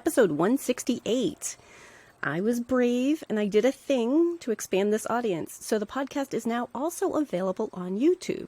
episode 168. I was brave and I did a thing to expand this audience, so the podcast is now also available on YouTube.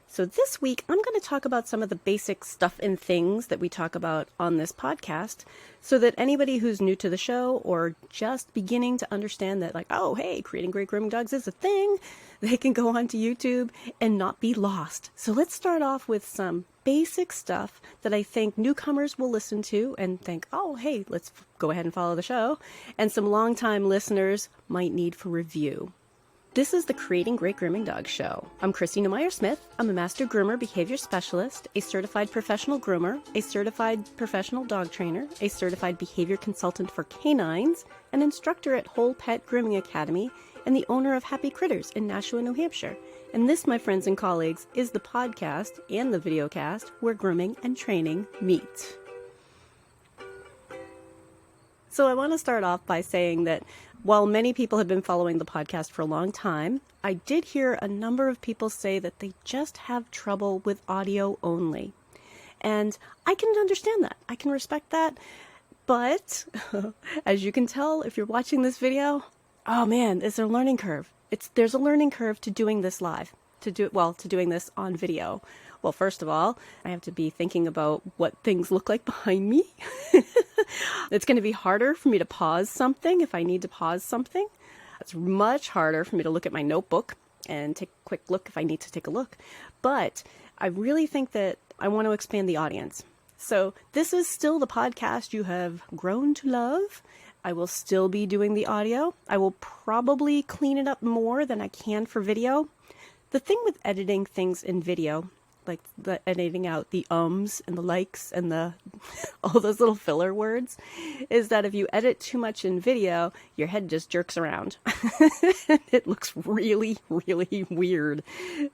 So this week, I'm going to talk about some of the basic stuff and things that we talk about on this podcast so that anybody who's new to the show or just beginning to understand that, like, oh, hey, creating great grooming dogs is a thing, they can go onto YouTube and not be lost. So let's start off with some basic stuff that I think newcomers will listen to and think, oh, hey, let's go ahead and follow the show, and some longtime listeners might need for review. This is the Creating Great Grooming Dogs show. I'm Christina Meyer-Smith. I'm a master groomer behavior specialist, a certified professional groomer, a certified professional dog trainer, a certified behavior consultant for canines, an instructor at Whole Pet Grooming Academy, and the owner of Happy Critters in Nashua, New Hampshire. And this, my friends and colleagues, is the podcast and the videocast where grooming and training meet. So I want to start off by saying that while many people have been following the podcast for a long time, I did hear a number of people say that they just have trouble with audio only. And I can understand that. I can respect that. But as you can tell, if you're watching this video, oh man, it's a learning curve. There's a learning curve to doing this live, to doing this on video. Well, first of all, I have to be thinking about what things look like behind me. It's going to be harder for me to pause something if I need to pause something. It's much harder for me to look at my notebook and take a quick look if I need to take a look. But I really think that I want to expand the audience. So this is still the podcast you have grown to love. I will still be doing the audio. I will probably clean it up more than I can for video. The thing with editing things in video, like the editing out the ums and the likes and the all those little filler words, is that if you edit too much in video, your head just jerks around. It looks really, really weird.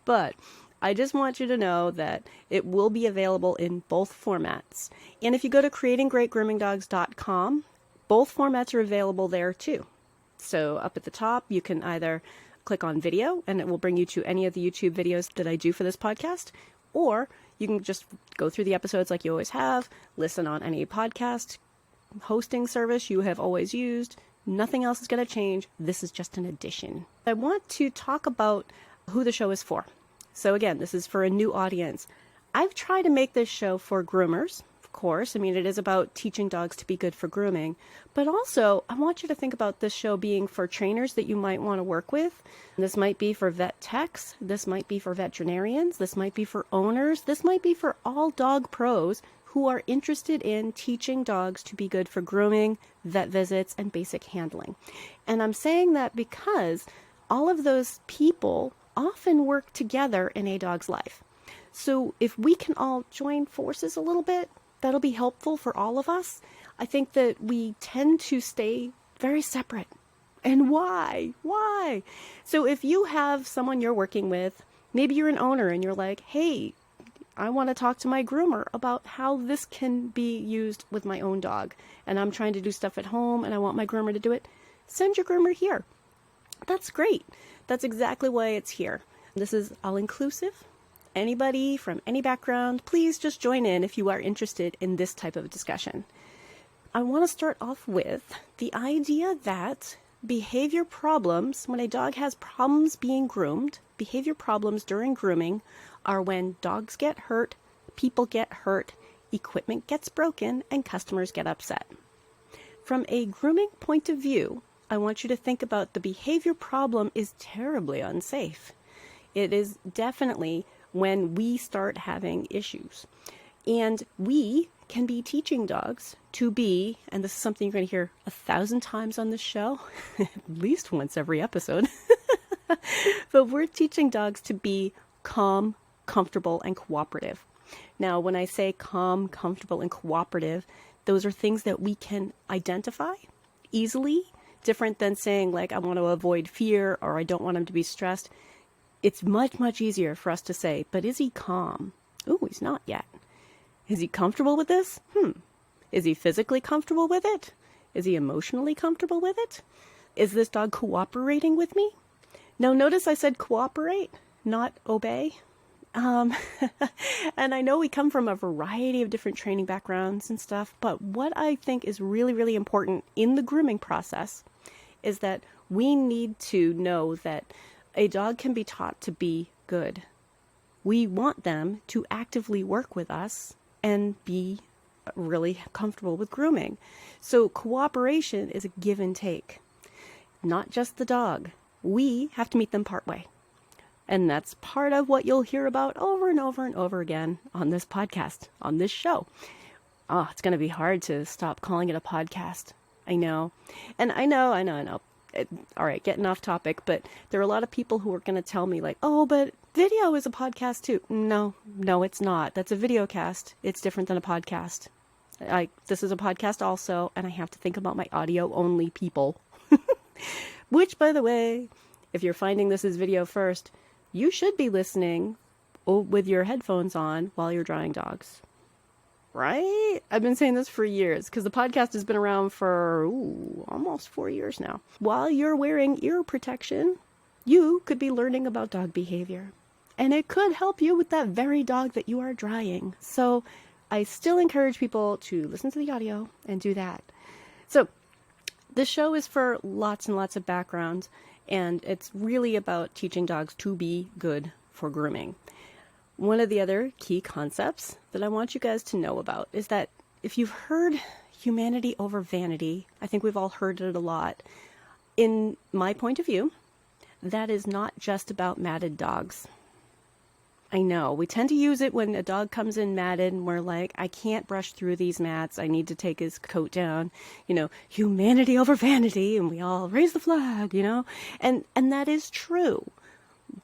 But I just want you to know that it will be available in both formats. And if you go to creatinggreatgroomingdogs.com, both formats are available there too. So up at the top, you can either click on video and it will bring you to any of the YouTube videos that I do for this podcast, or you can just go through the episodes like you always have, listen on any podcast hosting service you have always used. Nothing else is going to change. This is just an addition. I want to talk about who the show is for. So again, this is for a new audience. I've tried to make this show for groomers. Of course, I mean, it is about teaching dogs to be good for grooming, but also I want you to think about this show being for trainers that you might want to work with. This might be for vet techs. This might be for veterinarians. This might be for owners. This might be for all dog pros who are interested in teaching dogs to be good for grooming, vet visits, and basic handling. And I'm saying that because all of those people often work together in a dog's life. So if we can all join forces a little bit, that'll be helpful for all of us. I think that we tend to stay very separate. And why? Why? So if you have someone you're working with, maybe you're an owner and you're like, hey, I want to talk to my groomer about how this can be used with my own dog. And I'm trying to do stuff at home and I want my groomer to do it. Send your groomer here. That's great. That's exactly why it's here. This is all-inclusive. Anybody from any background, please just join in if you are interested in this type of discussion. I want to start off with the idea that behavior problems, when a dog has problems being groomed, behavior problems during grooming are when dogs get hurt, people get hurt, equipment gets broken, and customers get upset. From a grooming point of view, I want you to think about the behavior problem is terribly unsafe. It is definitely when we start having issues. And we can be teaching dogs to be, and this is something you're going to hear 1,000 times on this show, at least once every episode, but we're teaching dogs to be calm, comfortable, and cooperative. Now, when I say calm, comfortable, and cooperative, those are things that we can identify easily, different than saying, like, I want to avoid fear or I don't want him to be stressed. It's much, much easier for us to say, but is he calm? Ooh, he's not yet. Is he comfortable with this? Is he physically comfortable with it? Is he emotionally comfortable with it? Is this dog cooperating with me? Now, notice I said cooperate, not obey. And I know we come from a variety of different training backgrounds and stuff, but what I think is really, really important in the grooming process is that we need to know that a dog can be taught to be good. We want them to actively work with us and be really comfortable with grooming. So cooperation is a give and take. Not just the dog. We have to meet them partway. And that's part of what you'll hear about over and over and over again on this podcast, on this show. Oh, it's going to be hard to stop calling it a podcast. I know. And I know. All right, getting off topic, but there are a lot of people who are going to tell me like, oh, but video is a podcast too. No, it's not. That's a video cast. It's different than a podcast. This is a podcast also, and I have to think about my audio only people. Which, by the way, if you're finding this as video first, you should be listening with your headphones on while you're drying dogs. Right? I've been saying this for years because the podcast has been around for almost 4 years now. While you're wearing ear protection, you could be learning about dog behavior. And it could help you with that very dog that you are drying. So I still encourage people to listen to the audio and do that. So this show is for lots and lots of backgrounds, and it's really about teaching dogs to be good for grooming. One of the other key concepts that I want you guys to know about is that if you've heard humanity over vanity, I think we've all heard it a lot. In my point of view, that is not just about matted dogs. I know, we tend to use it when a dog comes in matted and we're like, I can't brush through these mats, I need to take his coat down, humanity over vanity, and we all raise the flag, and that is true.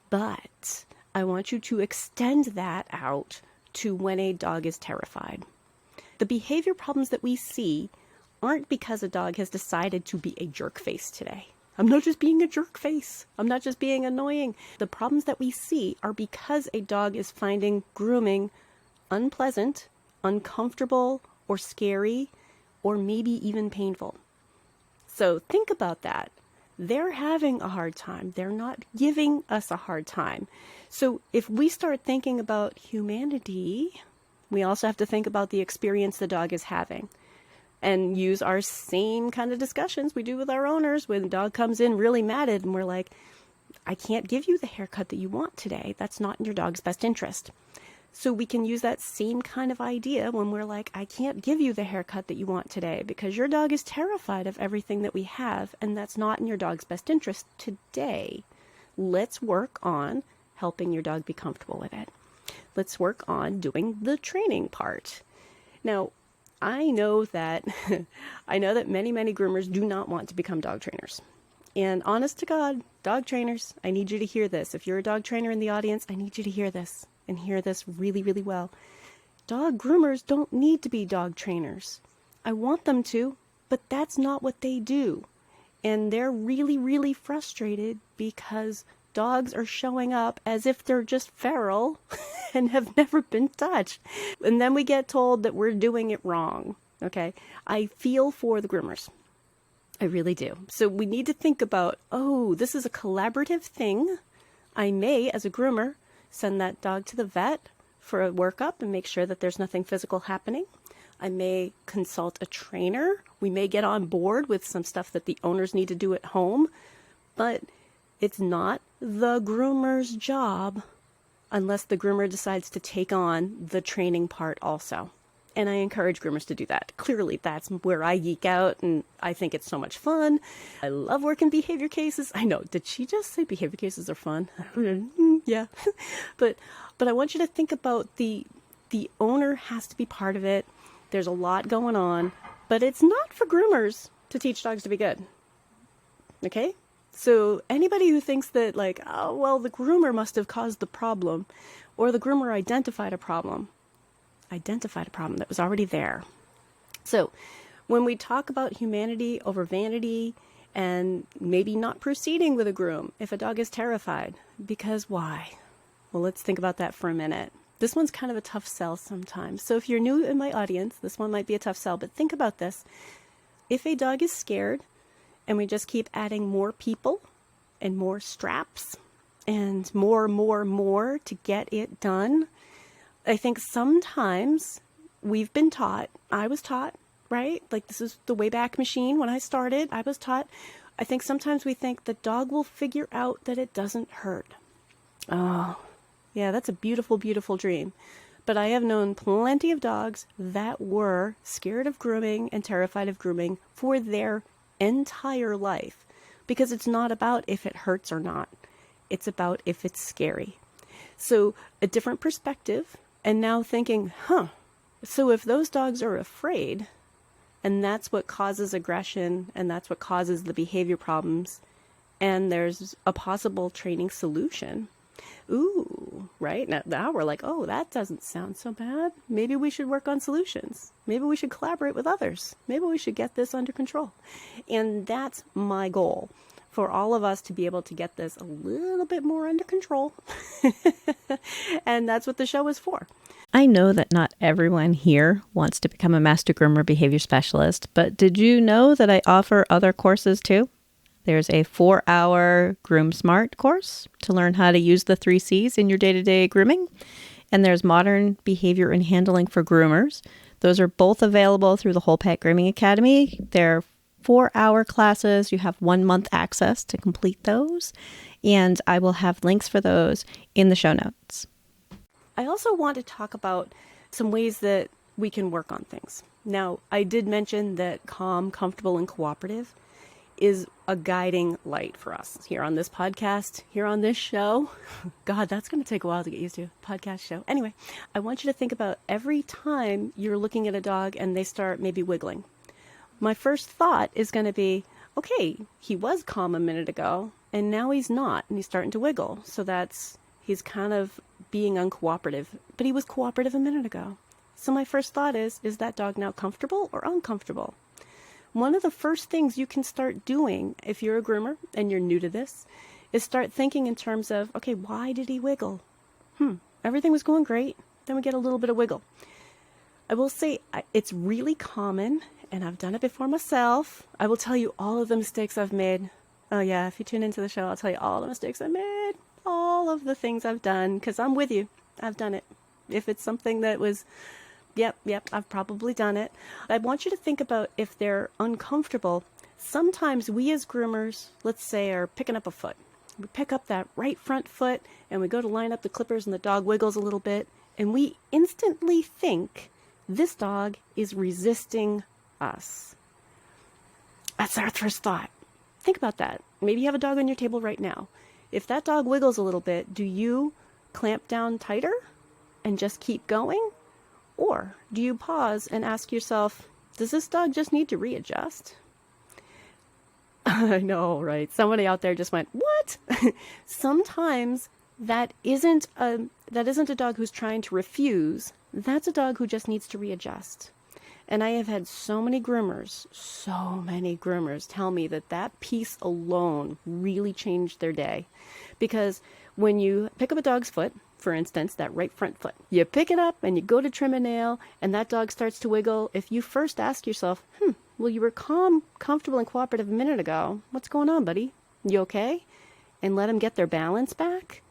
But I want you to extend that out to when a dog is terrified. The behavior problems that we see aren't because a dog has decided to be a jerk face today. I'm not just being a jerk face. I'm not just being annoying. The problems that we see are because a dog is finding grooming unpleasant, uncomfortable, or scary, or maybe even painful. So think about that. They're having a hard time. They're not giving us a hard time. So if we start thinking about humanity, we also have to think about the experience the dog is having. And use our same kind of discussions we do with our owners when the dog comes in really matted and we're like, I can't give you the haircut that you want today. That's not in your dog's best interest. So we can use that same kind of idea when we're like, I can't give you the haircut that you want today because your dog is terrified of everything that we have, and that's not in your dog's best interest today. Let's work on helping your dog be comfortable with it. Let's work on doing the training part. Now, I know that many groomers do not want to become dog trainers. And honest to God, dog trainers, I need you to hear this. If you're a dog trainer in the audience, I need you to hear this and hear this really, really well. Dog groomers don't need to be dog trainers. I want them to, but that's not what they do. And they're really, really frustrated because dogs are showing up as if they're just feral and have never been touched. And then we get told that we're doing it wrong. Okay? I feel for the groomers. I really do. So we need to think about, this is a collaborative thing. I may, as a groomer, send that dog to the vet for a workup and make sure that there's nothing physical happening. I may consult a trainer. We may get on board with some stuff that the owners need to do at home. But it's not the groomer's job unless the groomer decides to take on the training part also. And I encourage groomers to do that. Clearly, that's where I geek out, and I think it's so much fun. I love working behavior cases. I know, did she just say behavior cases are fun? Yeah. But I want you to think about the owner has to be part of it. There's a lot going on, but it's not for groomers to teach dogs to be good. Okay? So anybody who thinks that the groomer must have caused the problem, or the groomer identified a problem that was already there. So when we talk about humanity over vanity and maybe not proceeding with a groom if a dog is terrified, because why? Well, let's think about that for a minute. This one's kind of a tough sell sometimes. So if you're new in my audience, this one might be a tough sell, but think about this. If a dog is scared, and we just keep adding more people and more straps and more to get it done. I think sometimes we've been taught, I was taught, right? Like this is the Wayback Machine when I started, I was taught. I think sometimes we think the dog will figure out that it doesn't hurt. Oh, yeah, that's a beautiful, beautiful dream. But I have known plenty of dogs that were scared of grooming and terrified of grooming for their entire life. Because it's not about if it hurts or not. It's about if it's scary. So a different perspective, and now thinking, so if those dogs are afraid, and that's what causes aggression, and that's what causes the behavior problems, and there's a possible training solution. Ooh, right? Now we're like, oh, that doesn't sound so bad. Maybe we should work on solutions. Maybe we should collaborate with others. Maybe we should get this under control. And that's my goal, for all of us to be able to get this a little bit more under control. And that's what the show is for. I know that not everyone here wants to become a master groomer behavior specialist, but did you know that I offer other courses too? There's a 4-hour Groom Smart course to learn how to use the 3 C's in your day-to-day grooming. And there's Modern Behavior and Handling for Groomers. Those are both available through the Whole Pet Grooming Academy. They're 4-hour classes. You have 1 month access to complete those. And I will have links for those in the show notes. I also want to talk about some ways that we can work on things. Now, I did mention that calm, comfortable, and cooperative is a guiding light for us here on this podcast, here on this show. God, that's going to take a while to get used to. Podcast show. Anyway, I want you to think about every time you're looking at a dog and they start maybe wiggling. My first thought is going to be, okay, he was calm a minute ago and now he's not and he's starting to wiggle. So he's kind of being uncooperative, but he was cooperative a minute ago. So my first thought is that dog now comfortable or uncomfortable? One of the first things you can start doing if you're a groomer and you're new to this is start thinking in terms of, okay, why did he wiggle? Everything was going great. Then we get a little bit of wiggle. I will say it's really common, and I've done it before myself. I will tell you all of the mistakes I've made. Oh yeah, if you tune into the show, I'll tell you all the mistakes I made, all of the things I've done, because I'm with you. I've done it. If it's something that was... Yep, I've probably done it. I want you to think about if they're uncomfortable. Sometimes we as groomers, let's say, are picking up a foot. We pick up that right front foot and we go to line up the clippers and the dog wiggles a little bit and we instantly think this dog is resisting us. That's our first thought. Think about that. Maybe you have a dog on your table right now. If that dog wiggles a little bit, do you clamp down tighter and just keep going? Or do you pause and ask yourself, does this dog just need to readjust? I know, right? Somebody out there just went, what? Sometimes that isn't a dog who's trying to refuse. That's a dog who just needs to readjust. And I have had so many groomers tell me that piece alone really changed their day. Because when you pick up a dog's foot, for instance, that right front foot, you pick it up and you go to trim a nail and that dog starts to wiggle. If you first ask yourself, well, you were calm, comfortable, and cooperative a minute ago. What's going on, buddy? You okay? And let them get their balance back.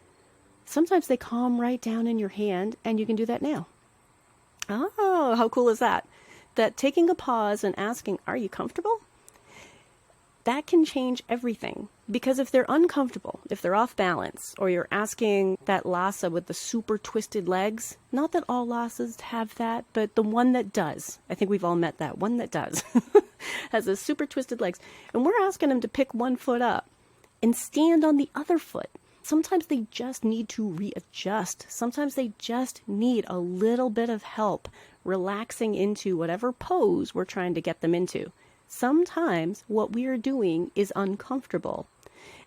Sometimes they calm right down in your hand and you can do that now. Oh, how cool is that? That taking a pause and asking, are you comfortable? That can change everything. Because if they're uncomfortable, if they're off balance, or you're asking that Lhasa with the super twisted legs, not that all Lhasas have that, but the one that does, I think we've all met that one that does, has the super twisted legs. And we're asking them to pick one foot up and stand on the other foot. Sometimes they just need to readjust. Sometimes they just need a little bit of help relaxing into whatever pose we're trying to get them into. Sometimes what we are doing is uncomfortable,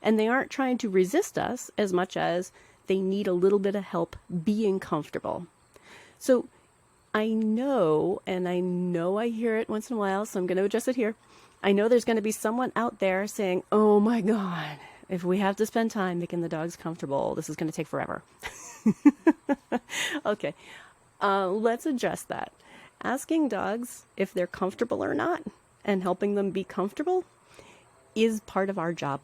and they aren't trying to resist us as much as they need a little bit of help being comfortable. So I know I hear it once in a while, so I'm going to address it here. I know there's going to be someone out there saying, oh my God, if we have to spend time making the dogs comfortable, this is going to take forever. Okay, let's address that. Asking dogs if they're comfortable or not and helping them be comfortable is part of our job.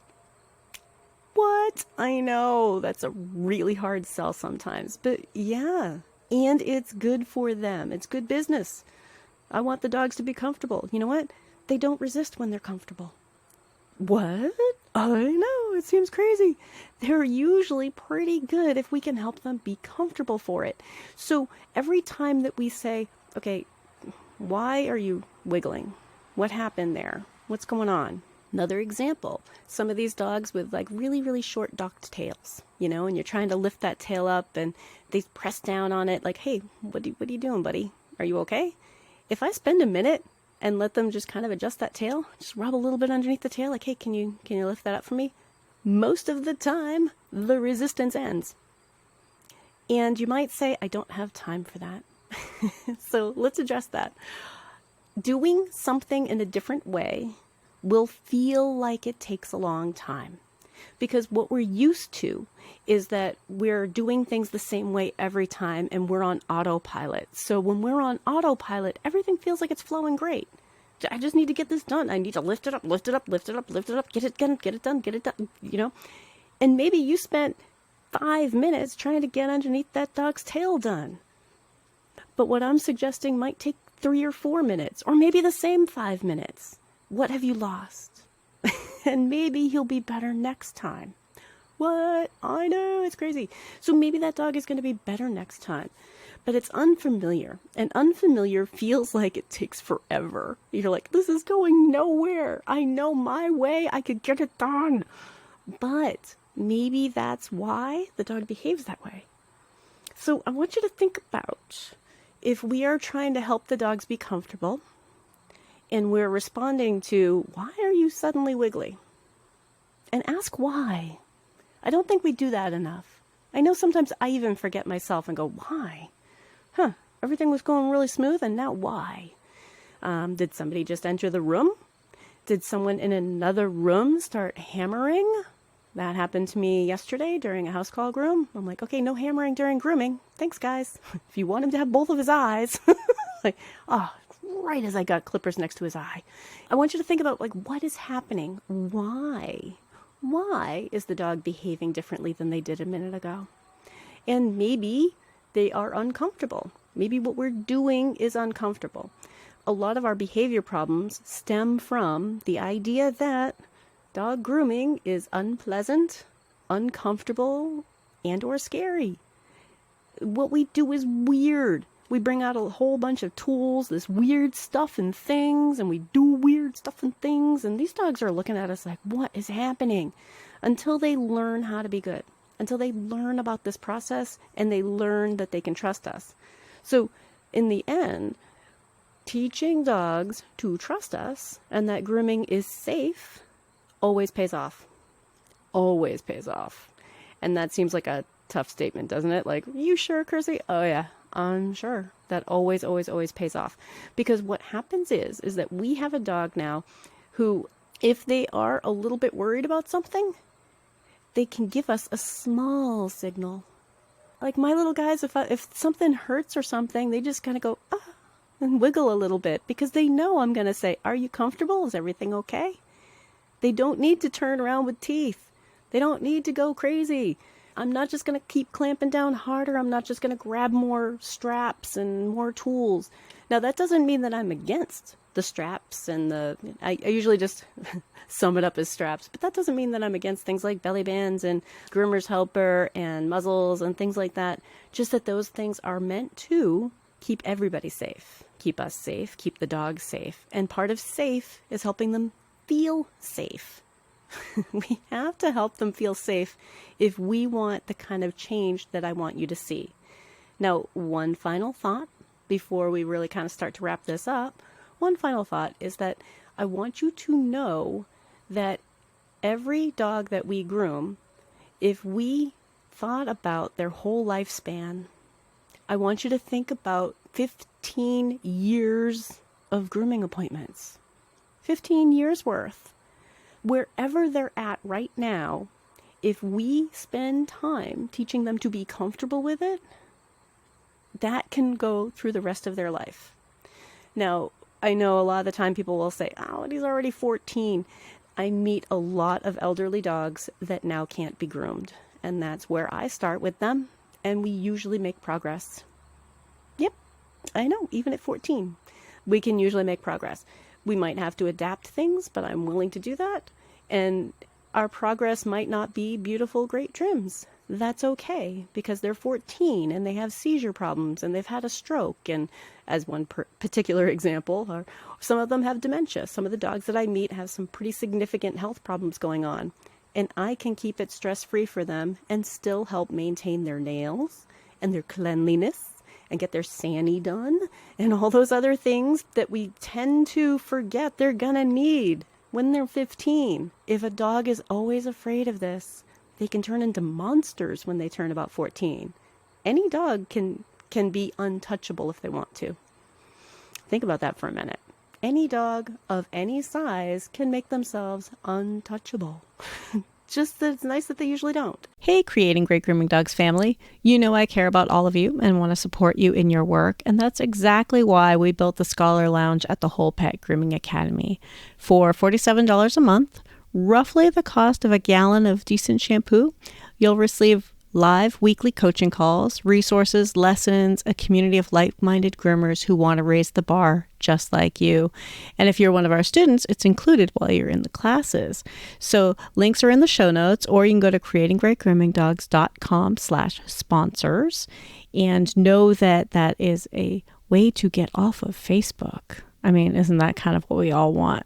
What? I know, that's a really hard sell sometimes, but yeah, and it's good for them. It's good business. I want the dogs to be comfortable. You know what? They don't resist when they're comfortable. What? I know, it seems crazy. They're usually pretty good if we can help them be comfortable for it. So every time that we say, okay, why are you wiggling? What happened there? What's going on? Another example, some of these dogs with like really, really short docked tails, and you're trying to lift that tail up and they press down on it like, hey, what are you doing, buddy? Are you okay? If I spend a minute and let them just kind of adjust that tail, just rub a little bit underneath the tail, like, hey, can you lift that up for me? Most of the time, the resistance ends. And you might say, I don't have time for that. So let's address that. Doing something in a different way will feel like it takes a long time. Because what we're used to is that we're doing things the same way every time and we're on autopilot. So when we're on autopilot, everything feels like it's flowing great. I just need to get this done. I need to lift it up, lift it up, lift it up, lift it up, get it done, And maybe you spent 5 minutes trying to get underneath that dog's tail done. But what I'm suggesting might take 3 or 4 minutes, or maybe the same 5 minutes. What have you lost? And maybe he'll be better next time. What? I know, it's crazy. So maybe that dog is going to be better next time. But it's unfamiliar. And unfamiliar feels like it takes forever. You're like, this is going nowhere. I know my way. I could get it done. But maybe that's why the dog behaves that way. So I want you to think about if we are trying to help the dogs be comfortable, and we're responding to, why are you suddenly wiggly? And ask why. I don't think we do that enough. I know sometimes I even forget myself and go, why? Everything was going really smooth and now why? Did somebody just enter the room? Did someone in another room start hammering? That happened to me yesterday during a house call groom. I'm like, okay, no hammering during grooming. Thanks, guys. If you want him to have both of his eyes. Right as I got clippers next to his eye. I want you to think about, what is happening? Why? Why is the dog behaving differently than they did a minute ago? And maybe they are uncomfortable. Maybe what we're doing is uncomfortable. A lot of our behavior problems stem from the idea that dog grooming is unpleasant, uncomfortable, and or scary. What we do is weird. We bring out a whole bunch of tools, this weird stuff and things, and we do weird stuff and things, and these dogs are looking at us like, what is happening? Until they learn how to be good, until they learn about this process, and they learn that they can trust us. So in the end, teaching dogs to trust us and that grooming is safe always pays off. Always pays off. And that seems like a tough statement, doesn't it? Like, you sure, Kersey? Oh yeah. I'm sure that always, always, always pays off. Because what happens is that we have a dog now who, if they are a little bit worried about something, they can give us a small signal. Like my little guys, if something hurts or something, they just kind of go, and wiggle a little bit because they know I'm going to say, are you comfortable? Is everything okay? They don't need to turn around with teeth. They don't need to go crazy. I'm not just going to keep clamping down harder. I'm not just going to grab more straps and more tools. Now, that doesn't mean that I'm against the straps and I usually just sum it up as straps, but that doesn't mean that I'm against things like belly bands and groomer's helper and muzzles and things like that. Just that those things are meant to keep everybody safe, keep us safe, keep the dogs safe. And part of safe is helping them feel safe. We have to help them feel safe if we want the kind of change that I want you to see. Now, one final thought before we really kind of start to wrap this up. One final thought is that I want you to know that every dog that we groom, if we thought about their whole lifespan, I want you to think about 15 years of grooming appointments. 15 years worth. Wherever they're at right now, if we spend time teaching them to be comfortable with it, that can go through the rest of their life. Now, I know a lot of the time people will say, oh, he's already 14. I meet a lot of elderly dogs that now can't be groomed, and that's where I start with them, and we usually make progress. Yep, I know, even at 14, we can usually make progress. We might have to adapt things, but I'm willing to do that, and our progress might not be beautiful, great trims. That's okay, because they're 14 and they have seizure problems and they've had a stroke. And as one particular example, some of them have dementia. Some of the dogs that I meet have some pretty significant health problems going on. And I can keep it stress-free for them and still help maintain their nails and their cleanliness and get their sani done and all those other things that we tend to forget they're gonna need when they're 15. If a dog is always afraid of this, they can turn into monsters when they turn about 14. Any dog can be untouchable if they want to. Think about that for a minute. Any dog of any size can make themselves untouchable. Just that it's nice that they usually don't. Hey, Creating Great Grooming Dogs family. You know I care about all of you and want to support you in your work, and that's exactly why we built the Scholar Lounge at the Whole Pet Grooming Academy. For $47 a month, roughly the cost of a gallon of decent shampoo, you'll receive live weekly coaching calls, resources, lessons, a community of like-minded groomers who want to raise the bar just like you. And if you're one of our students, it's included while you're in the classes. So links are in the show notes, or you can go to creatinggreatgroomingdogs.com/sponsors and know that that is a way to get off of Facebook. I mean, isn't that kind of what we all want?